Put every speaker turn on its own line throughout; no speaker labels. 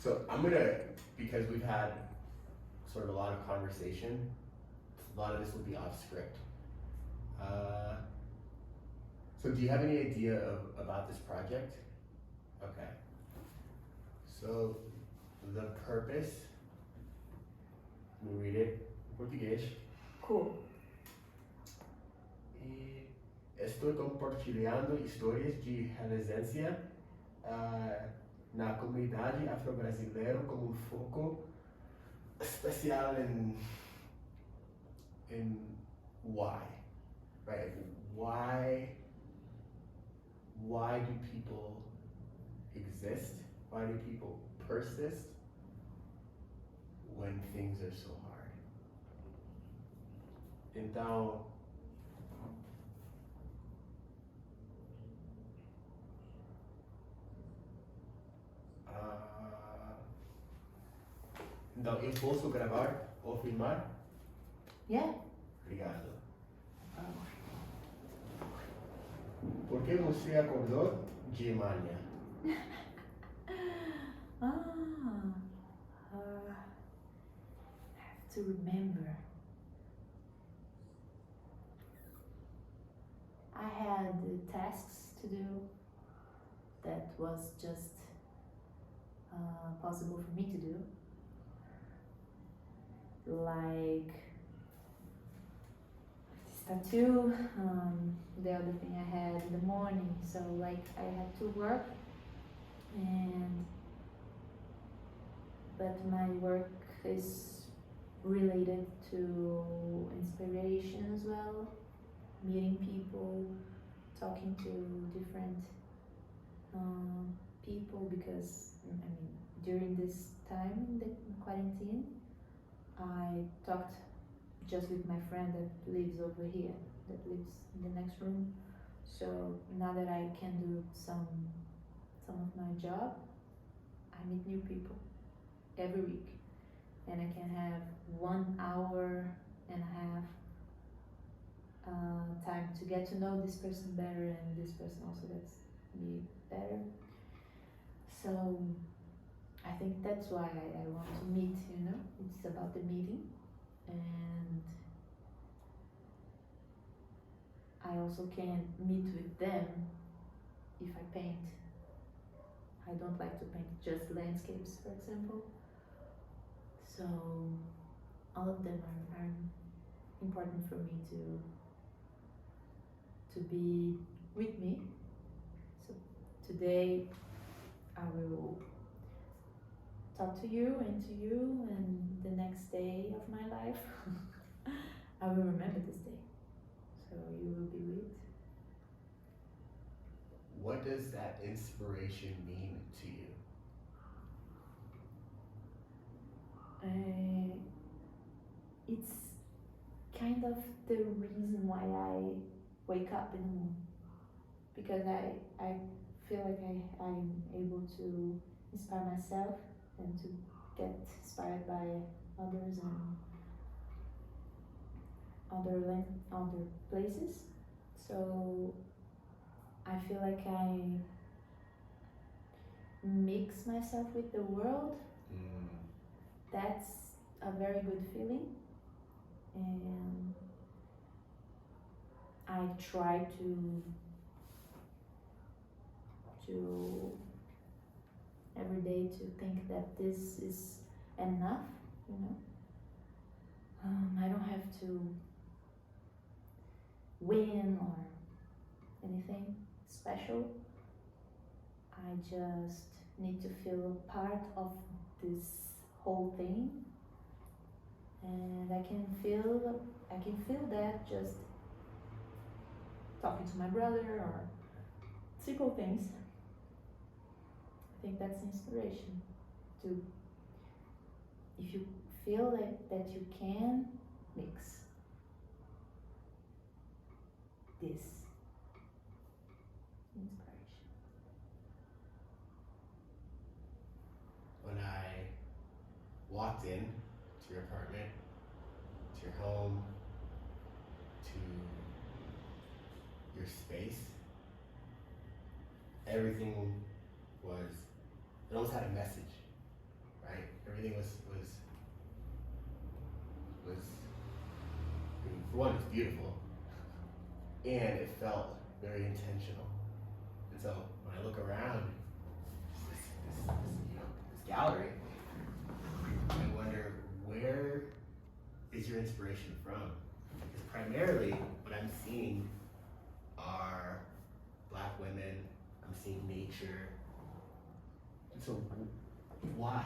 So I'm gonna, because we've had sort of a lot of conversation, a lot of this will be off script. So do you have any idea about this project? Okay. So the purpose, let me read it em português.
Cool.
E estou compartilhando histórias de resiliência na comunidade afro-brasileira como um foco especial in why, right? Why do people exist? Why do people persist when things are so hard? Então, então eu posso gravar ou filmar?
Yeah.
Obrigado. Por que você acordou de manhã?
I have to remember. I had tasks to do that was just possible for me to do. Like this tattoo, the other thing I had in the morning. So like I had to work, but my work is related to inspiration as well, meeting people, talking to different people, because I mean during this time in the quarantine I talked just with my friend that lives over here, that lives in the next room. So now that I can do some of my job, I meet new people every week, and I can have 1 hour and a half time to get to know this person better, and this person also gets me better. So I think that's why I want to meet, you know, it's about the meeting. And I also can meet with them if I paint. I don't like to paint just landscapes, for example. So all of them are important for me to be with me. So today I will talk to you, and the next day of my life I will remember this day. So you will be with.
What does that inspiration mean to you?
It's kind of the reason why I wake up in the morning, because I feel like I'm able to inspire myself and to get inspired by others and other places. So I feel like I mix myself with the world. That's a very good feeling, and I try to every day to think that this is enough, you know. I don't have to win or anything special. I just need to feel part of this whole thing, and I can feel that just talking to my brother or simple things. I think that's inspiration. To if you feel that you can mix this inspiration.
When I walked in to your apartment, to your home, to your space, everything it almost had a message. right? Everything was I mean, for one, it's beautiful, and it felt very intentional. And so when I look around this gallery, I wonder, where is your inspiration from? Because primarily what I'm seeing are Black women. I'm seeing nature. And so why?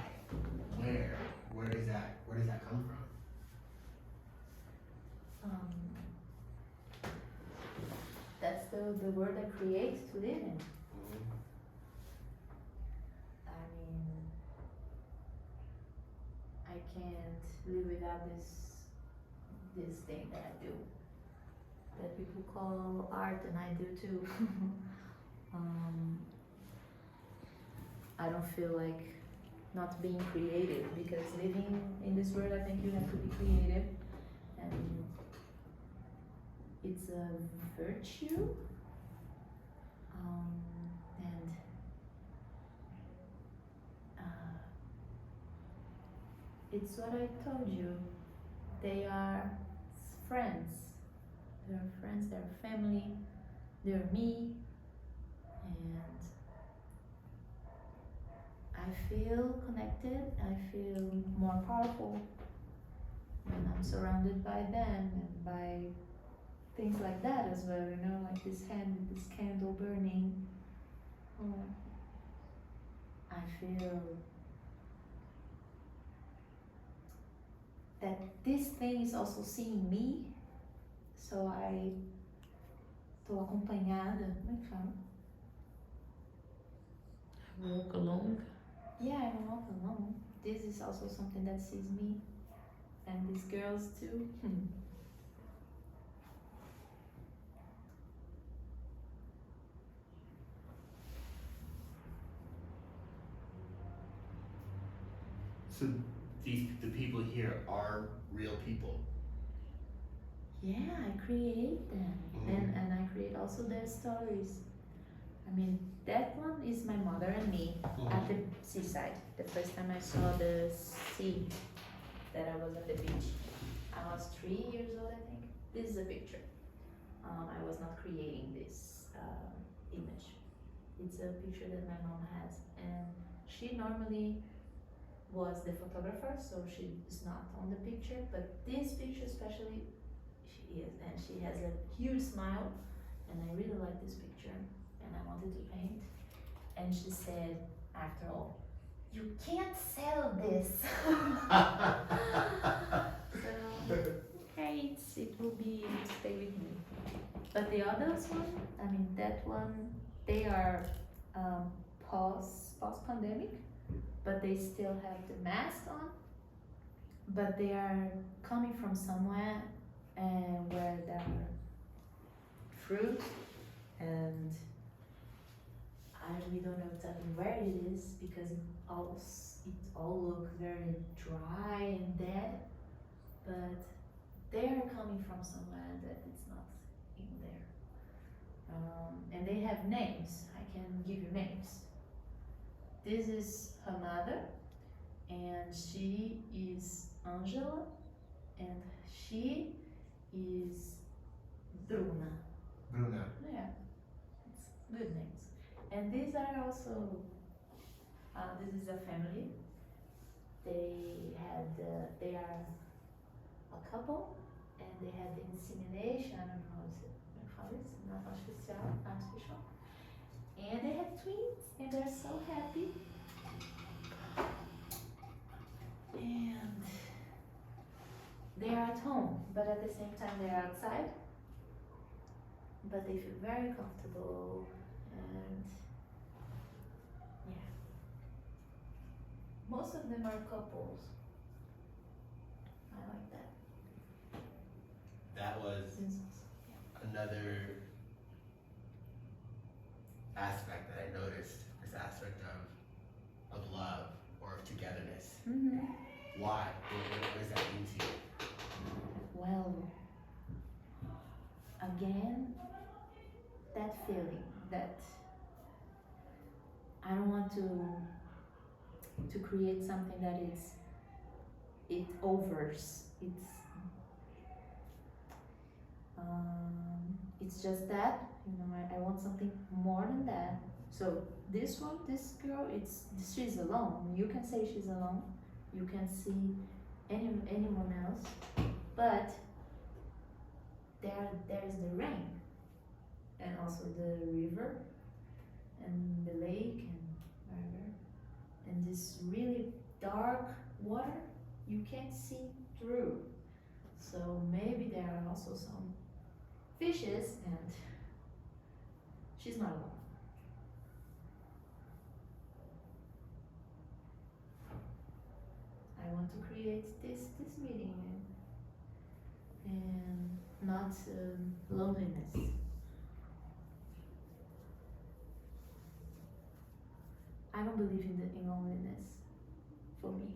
Where does that come from?
That's the world I create to live in. I mean, I can't live without this thing that I do, that people call art, and I do too. I don't feel like not being creative, because living in this world, I think you have to be creative, and it's a virtue, and it's what I told you. They are friends. They're friends. They're family. They're me, and I feel connected. I feel more powerful when I'm surrounded by them and by things like that as well, you know, like this candle burning. I feel that this thing is also seeing me, so I tô acompanhada, como é que fala?
Walk along.
Yeah, I walk alone. This is also something that sees me, and these girls too.
So the people here are real people.
Yeah, I create them, and I create also their stories. I mean, that one is my mother and me at the seaside. The first time I saw the sea, that I was on the beach. I was 3 years old, I think. This is a picture. I was not creating this image. It's a picture that my mom has, and she normally was the photographer, so she is not on the picture, but this picture especially, she is, and she has a huge smile, and I really like this picture, and I wanted to paint, and she said, after all, you can't sell this. So, okay, it will stay with me. But the others one, I mean, that one, they are post-pandemic, but they still have the mask on, but they are coming from somewhere where there are fruit, and I really don't know exactly where it is, because it all look very dry and dead, but they are coming from somewhere that it's not in there. And they have names. I can give you names. This is her mother, and she is Angela, and she is Bruna.
Bruna.
Yeah, it's good names. And these are also, this is a family. They are a couple, and they had the insemination, I don't know how it's not artificial. And they have twins, and they're so happy. And they are at home, but at the same time they're outside. But they feel very comfortable, and yeah. Most of them are couples. I like that.
That was another aspect that I noticed, this aspect of love or of togetherness.
Mm-hmm.
Why? What does that mean to you?
Well, again, that feeling that I don't want to to create something that it overs. It's just that, I want something more than that. So this girl, she's alone. You can say she's alone. You can see anyone else, but there's the rain, and also the river, and the lake, and whatever, and this really dark water you can't see through. So maybe there are also some fishes, and she's not alone. I want to create this meeting and not loneliness. I don't believe in loneliness for me.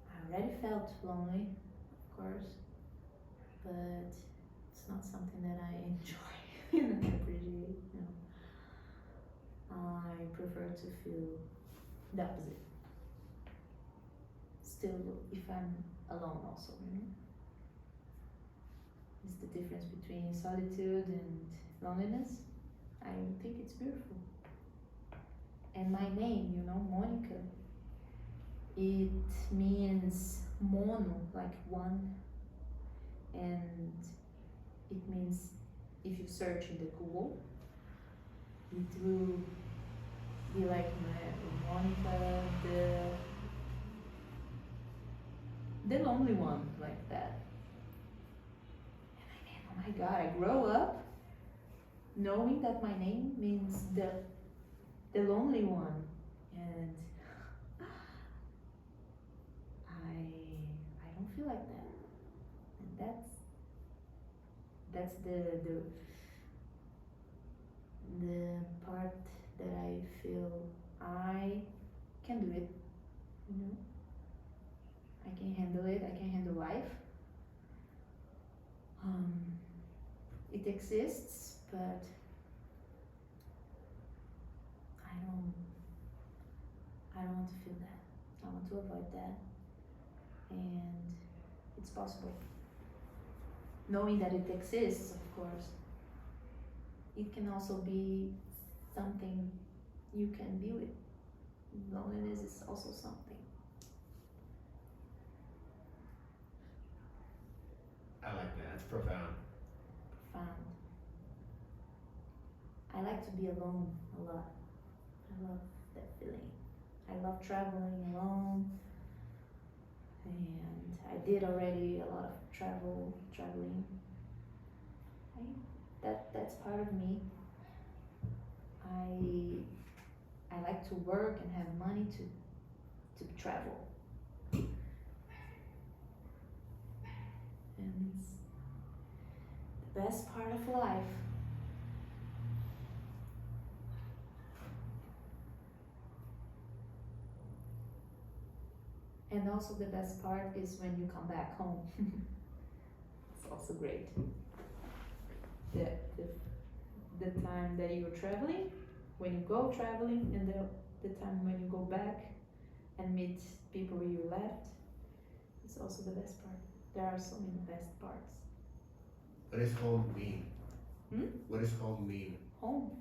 I already felt lonely, of course, but it's not something that I enjoy and I appreciate. I prefer to feel the opposite. Still, if I'm alone also, It's the difference between solitude and loneliness. I think it's beautiful. And my name, Monica, it means mono, like one, and it means, if you search in the Google, it will be like Monica, the lonely one, like that. And oh my God, I grow up knowing that my name means the lonely one, and I don't feel like that, and that's the part that I feel I can do it, I can handle it, I can handle life. It exists, but I don't want to feel that. I want to avoid that, and it's possible. Knowing that it exists, of course, it can also be something you can be with. Loneliness is also something.
I like that. It's profound.
Profound. I like to be alone a lot. I love that feeling. I love traveling alone, and I did already a lot of traveling. That's part of me. I like to work and have money to travel, and it's the best part of life. And also the best part is when you come back home. It's also great. The time that you're traveling, when you go traveling, and the time when you go back and meet people you left, it's also the best part. There are so many best parts.
What does home mean? What does home mean?
Home?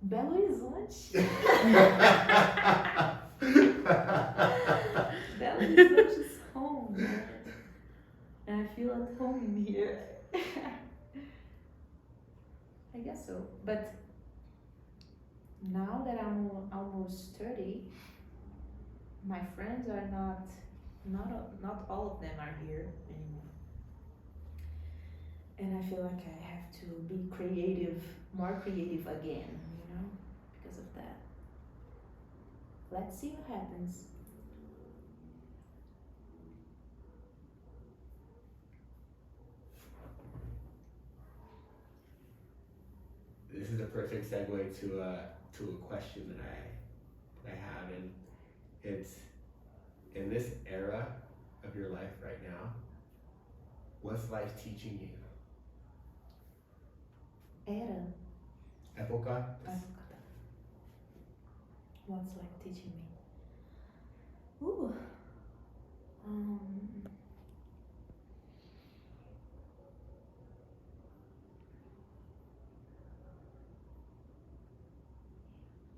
Belo Horizonte. Belo Horizonte is home, and I feel at home here. I guess so, but now that I'm almost 30, my friends are not all of them are here anymore, and I feel like I have to be more creative again, because of that. Let's see what happens.
This is a perfect segue to a question that I have, and it's, in this era of your life right now, what's life teaching you?
Era.
Época época.
What's like teaching me? Ooh.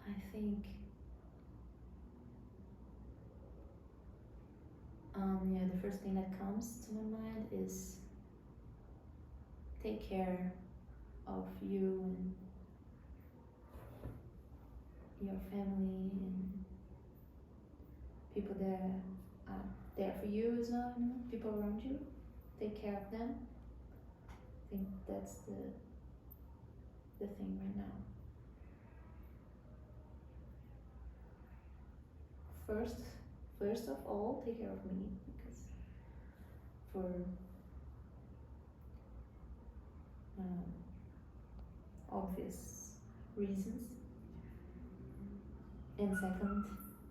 I think the first thing that comes to my mind is take care of you and your family and people that are there for you as well, you know, people around you. Take care of them. I think that's the thing right now. First of all, take care of me, because for obvious reasons. And second,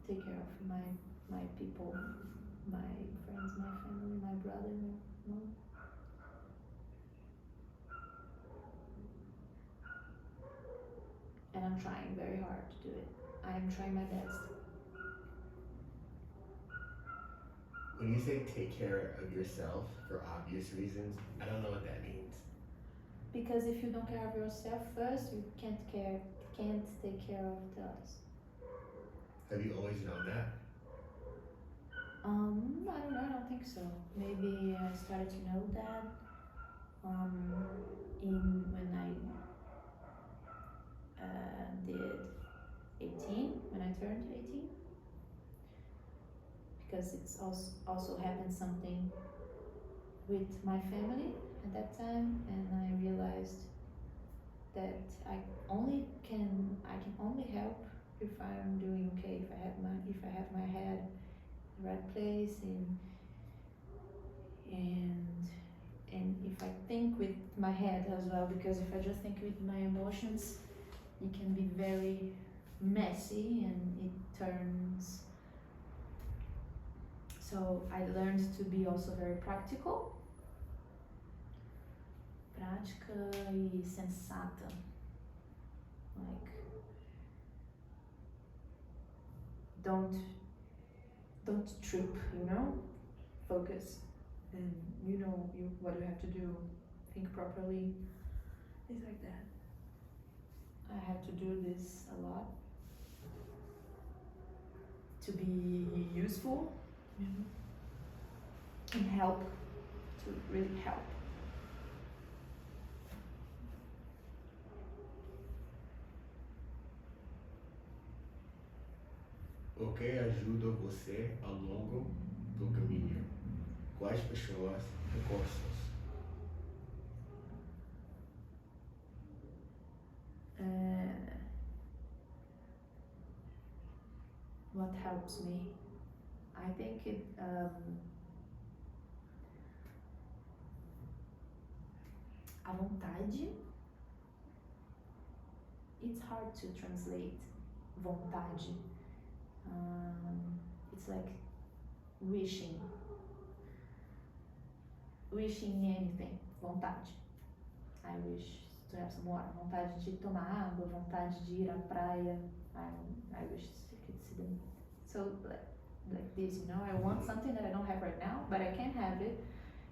take care of my people, my friends, my family, my brother, my mom. And I'm trying very hard to do it. I am trying my best.
When you say take care of yourself for obvious reasons, I don't know what that means.
Because if you don't care of yourself first, you can't take care of the others.
Have you always known that?
I don't know, I don't think so. Maybe I started to know that when I did 18, when I turned 18. Because it's also happened something with my family at that time, and I realized that I can only help if I'm doing okay, if I have my head in the right place, and if I think with my head as well, because if I just think with my emotions, it can be very messy and it turns. So I learned to be also very practical. Prática e sensata. Like, don't trip, you know? Focus. And you know what you have to do. Think properly. Things like that. I have to do this a lot to be useful, you know, and help, to really help.
O que ajuda você ao longo do caminho? Quais pessoas, recursos?
What helps me? I think a vontade. It's hard to translate vontade. It's like wishing anything. Vontade. I wish to have some water. Vontade de tomar água, vontade de ir à praia. I wish you could see them. So like this, you know, I want something that I don't have right now, but I can have it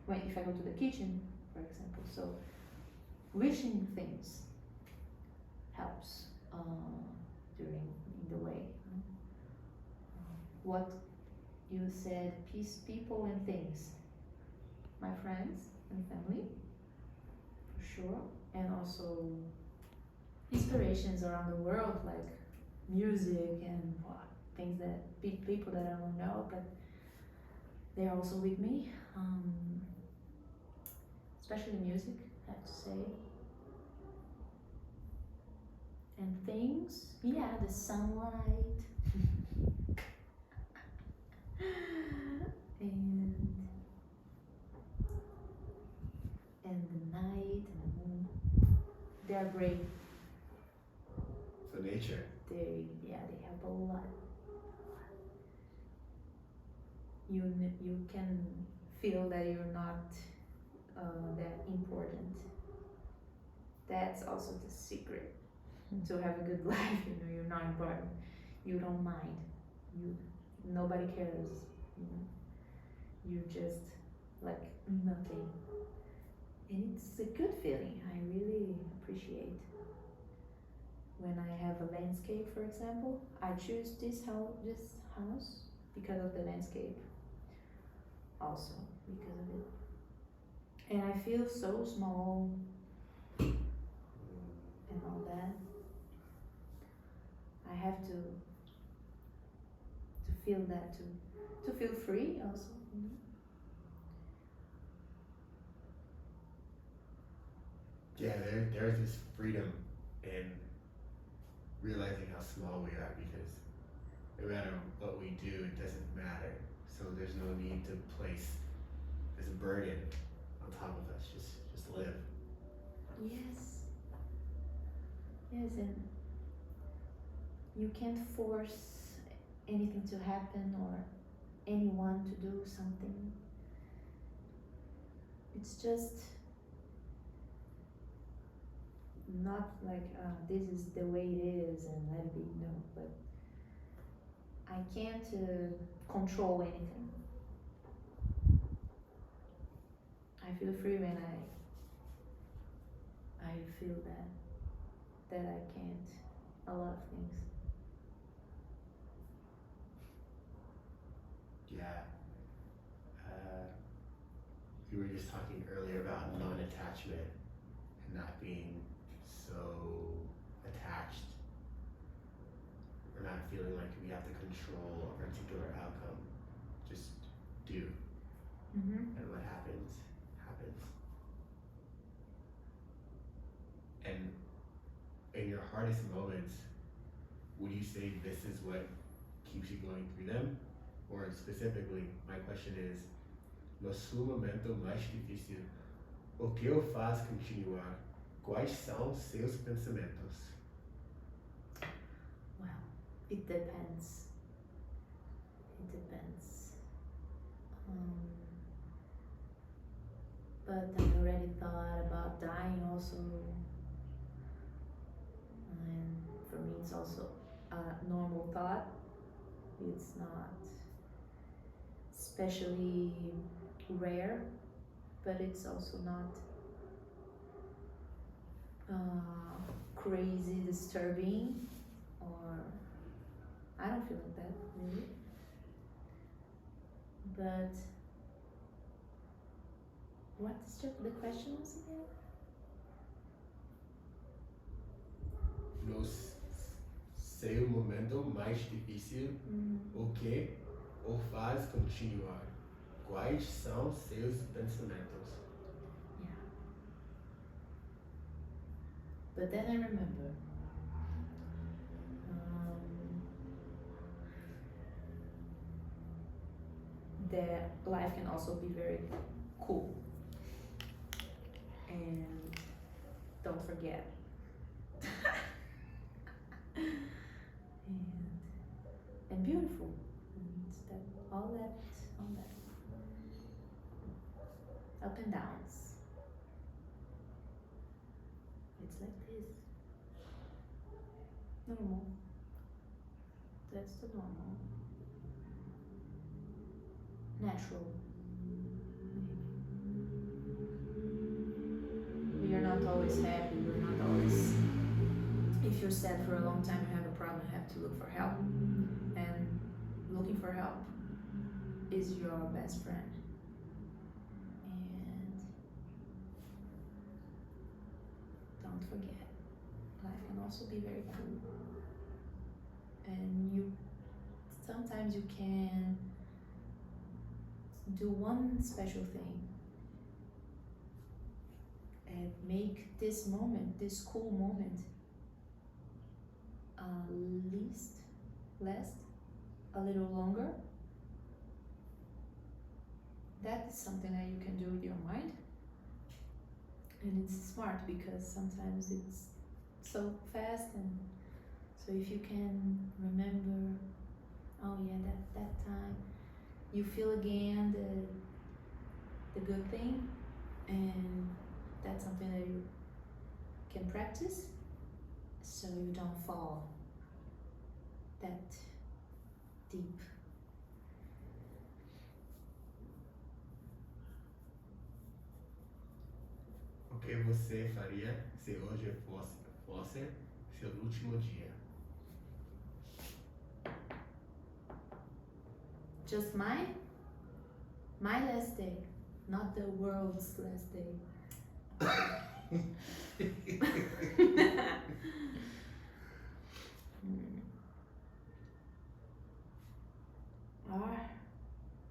if I go to the kitchen, for example. So wishing things helps during the way. What you said, peace, people and things. My friends and family, for sure, and also inspirations around the world, like music and things that people that I don't know, but they're also with me. Especially music, I have to say. And things, yeah, the sunlight. and the night and the moon. They are great.
So nature.
They help a lot. You can feel that you're not that important. That's also the secret. to have a good life. You know, you're not important. You don't mind. You nobody cares. You know, you're just like nothing, and it's a good feeling. I really appreciate when I have a landscape, for example. I choose this house because of the landscape, also because of it, and I feel so small and all that. I have to feel that to feel free also. You know?
Yeah, there's this freedom in realizing how small we are, because no matter what we do, it doesn't matter. So there's no need to place this burden on top of us. Just live.
Yes. Yes, and you can't force anything to happen or anyone to do something. It's just not like this is the way it is and let it be. No, but I can't control anything. I feel free when I feel that I can't a lot of things.
Yeah. We were just talking earlier about non-attachment and not being so attached, or not feeling like we have to control a particular outcome. Just do,
Mm-hmm.
and what happens, happens. And in your hardest moments, would you say this is what keeps you going through them? Or specifically, my question is, no seu momento mais difícil, o que o faz continuar? Quais são seus pensamentos?
Well, it depends. It depends. But I already thought about dying also, and for me it's also a normal thought. It's not especially rare, but it's also not crazy, disturbing, or I don't feel like that really. But what's the question once again?
No seu momento mais difícil, o que o faz continuar? Quais são seus pensamentos?
Yeah. But then I remember that life can also be very cool. And don't forget. and beautiful. And that all that up and downs. It's like this. Normal. That's the normal. Natural. You're not always happy, you're not always. If you're sad for a long time, you have a problem, you have to look for help. And looking for help is your best friend. And don't forget, life can also be very cool. And sometimes you can do one special thing and make this moment, this cool moment, last a little longer. That is something that you can do with your mind, and it's smart because sometimes it's so fast. And so if you can remember, oh yeah, that time, you feel again the good thing, and that's something that you can practice, so you don't fall that deep.
O que você faria se hoje fosse seu último dia?
Just my last day, not the world's last day.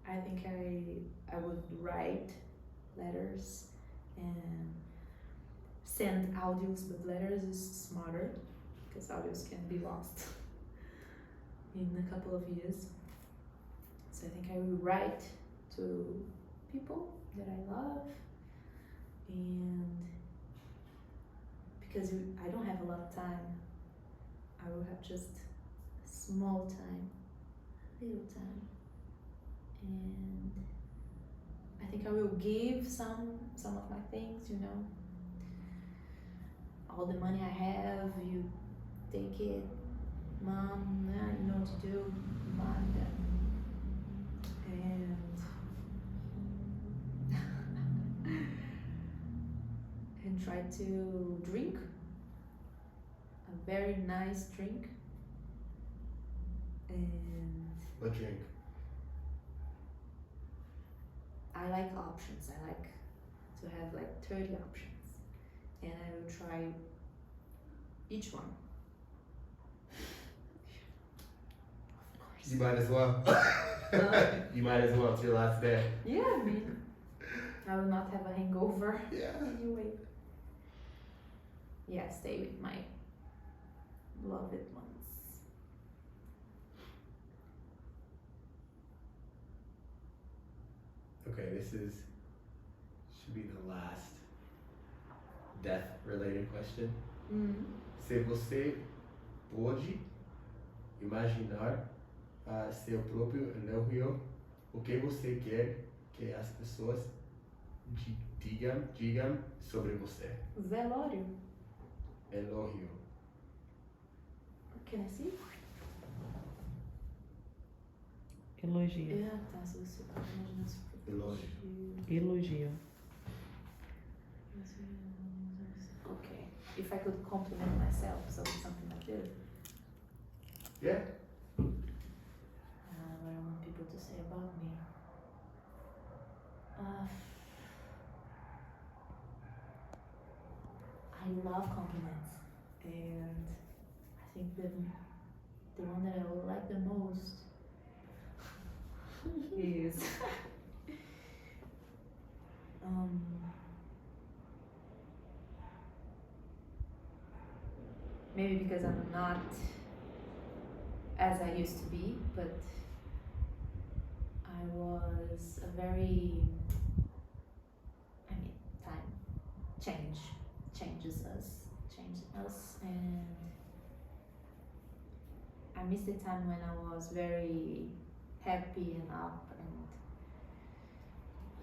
I think I would write letters and send audios, but letters is smarter because audios can be lost in a couple of years. So I think I will write to people that I love, and because I don't have a lot of time, I will have just small time, little time, and I think I will give some of my things, you know, all the money I have, you take it, mom, you know what to do, mom, and and try to drink a very nice drink, and
What drink?
I like options. I like to have like 30 options, and I will try each one.
You might as well. You might as well. It's your last day.
Yeah, I mean, I will not have a hangover.
Yeah.
Anyway. Yeah, stay with my beloved ones.
Okay, this should be the last death-related question. Se você pode imaginar seu próprio elogio, o que você quer que as pessoas digam sobre você?
Velório.
Elogio.
Can I see?
Elogio.
Yeah, tá, se você pode imaginar seu próprio
Elogio.
Elogio.
Okay. If I could compliment myself, so it's something like this.
Yeah.
What I want people to say about me. I love compliments, and I think the one that I would like the most is maybe because I'm not as I used to be, but I was a very, I mean, time changes us, and I miss the time when I was very happy and up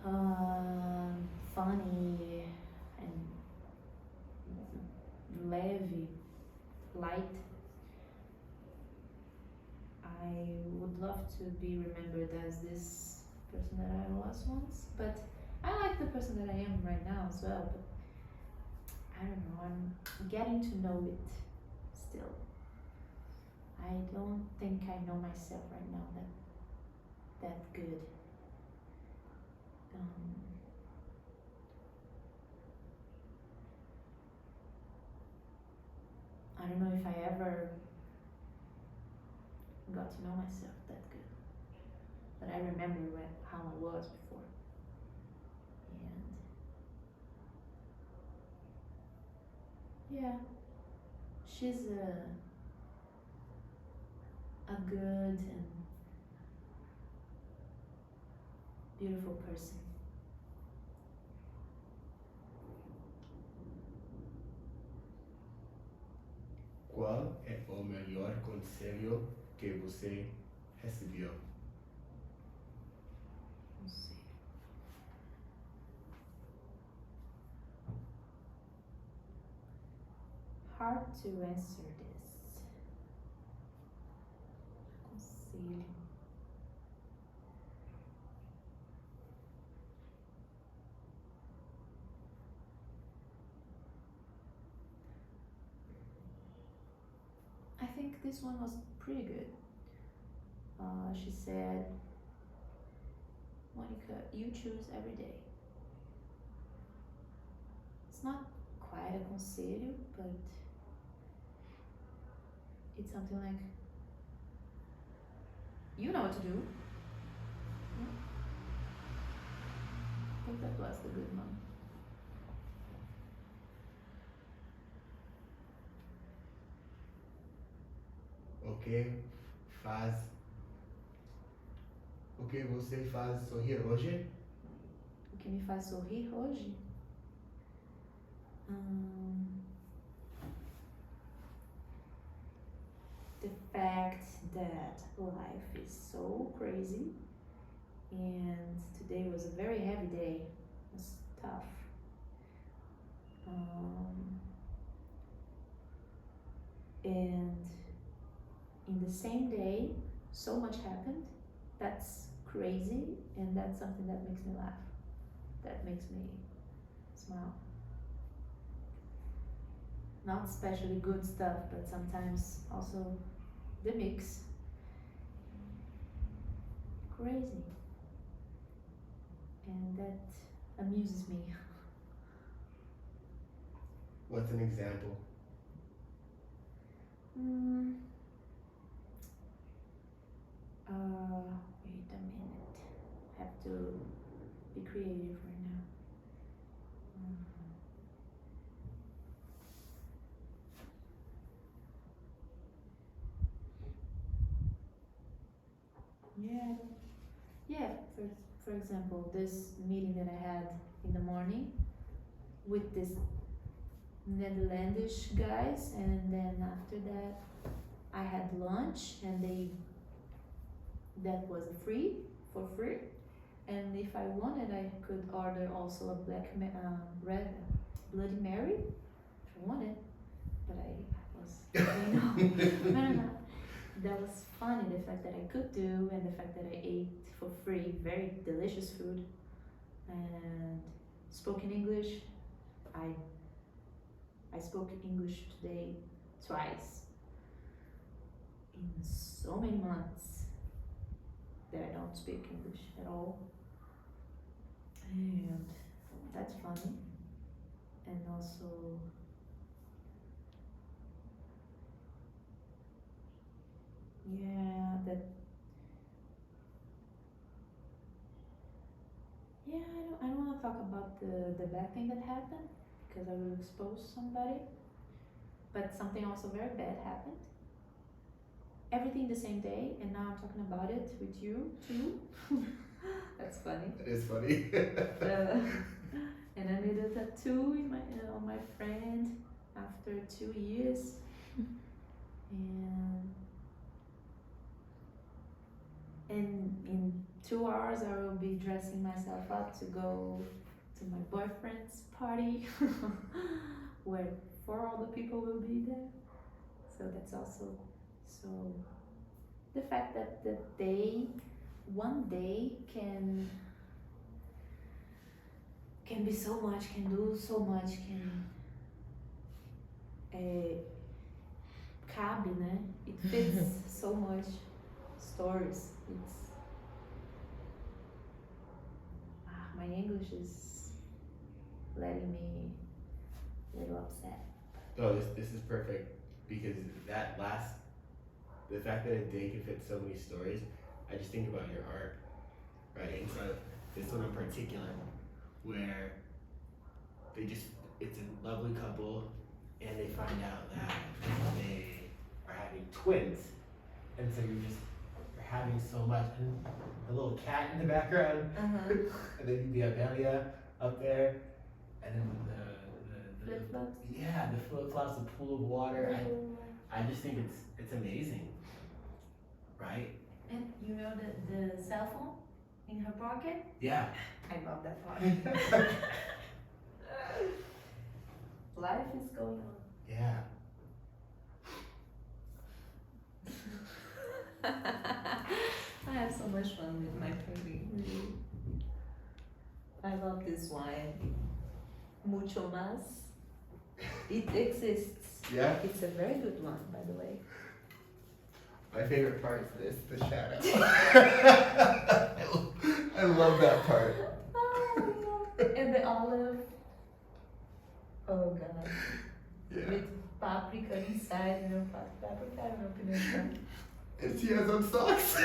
and funny and light. I would love to be remembered as this person that I was once, but I like the person that I am right now as well, but I don't know, I'm getting to know it still. I don't think I know myself right now that good. I don't know if I ever got to know myself that good, but I remember how I was before, and yeah, she's a good and beautiful person.
Qual é o melhor conselho que você recebeu?
Não sei. hard to answer this. Conselho. I think this one was pretty good. She said, Monica, you choose every day. It's not quite a conselho, but it's something like, you know what to do. Yeah. I think that was the good one.
O que você faz sorrir hoje?
O que me faz sorrir hoje? The fact that life is so crazy, and today was a very heavy day. It was tough. And in the same day, so much happened. That's crazy, and that's something that makes me laugh. That makes me smile. Not especially good stuff, but sometimes also the mix. Crazy. And that amuses me.
What's an example?
Wait a minute. I have to be creative right now. Yeah. For example, this meeting that I had in the morning with this Netherlandish guys, and then after that I had lunch, and that was for free, and if I wanted I could order also a red Bloody Mary if I wanted, but I was no. That was funny, the fact that I could do, and the fact that I ate for free very delicious food and spoke in English. I spoke English today twice in so many months that I don't speak English at all, and that's funny. And also I don't want to talk about the bad thing that happened because I will expose somebody, but something also very bad happened. Everything the same day, and now I'm talking about it with you too. That's funny.
That is funny.
And I made a tattoo on my friend after 2 years, and in 2 hours I will be dressing myself up to go to my boyfriend's party where 4 other people will be there. So that's also so the fact that one day can be so much, can do so much, cabe, né? It fits so much stories. My English is letting me a little upset.
No, this is perfect, because the fact that a day can fit so many stories, I just think about your art, right? And so this one in particular, where it's a lovely couple, and they find out that they are having twins, and so you're having so much, and a little cat in the background, and then the Amelia up there, and then the
flip-flops.
Yeah, the flip-flops, the pool of water. I just think it's amazing, right?
And you know the cell phone in her pocket?
Yeah.
I love that part. Life is going on.
Yeah.
much fun with my family. Really. I love this wine. Mucho más. It exists.
Yeah.
It's a very good one, by the way.
My favorite part is this, the shadow. I love that part.
And the olive. Oh god.
Yeah.
With paprika inside, you know, paprika, I don't know if you know.
And she has on socks.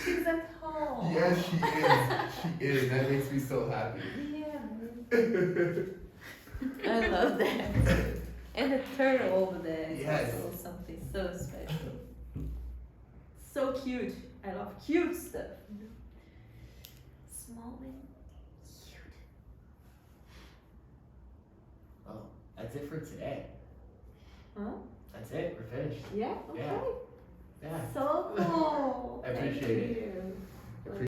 She's at home.
Yes, she is. She is. That makes me so happy.
Yeah. I love that. And the turtle over there is
Yes.
also something so special. So cute. I love cute stuff. Small and cute.
Well, that's it for today.
Huh?
That's it. We're finished.
Yeah? Okay.
Yeah. Yeah.
So cool.
I appreciate
Thank
it.
you.